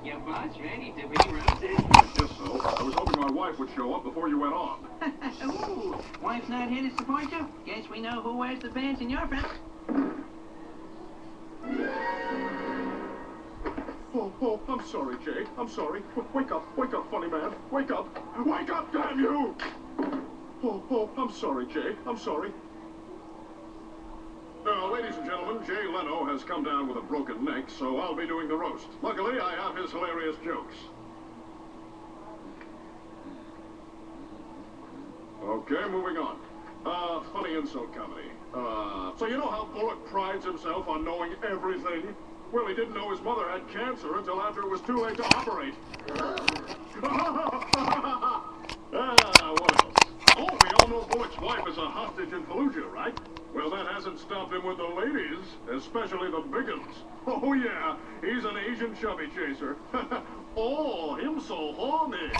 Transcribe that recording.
Your boss ready to be roasted? I guess so. I was hoping my wife would show up before you went on. Ooh, wife's not here to disappoint you? Guess we know who wears the pants in your family. Oh, I'm sorry, Jay. I'm sorry. Wake up, funny man. Wake up, damn you! Oh, I'm sorry, Jay. I'm sorry. Ladies and gentlemen, Jay Leno has come down with a broken neck, so I'll be doing the roast. Luckily, I have his hilarious jokes. Okay, moving on. Funny insult comedy. So you know how Bullock prides himself on knowing everything? Well, he didn't know his mother had cancer until after it was too late to operate. What else? Oh, we all know Bullock's wife is a hostage in Fallujah, right? Well, that hasn't stopped him with the ladies, especially the big uns. Oh, yeah, he's an Asian chubby chaser. Oh, him so horny.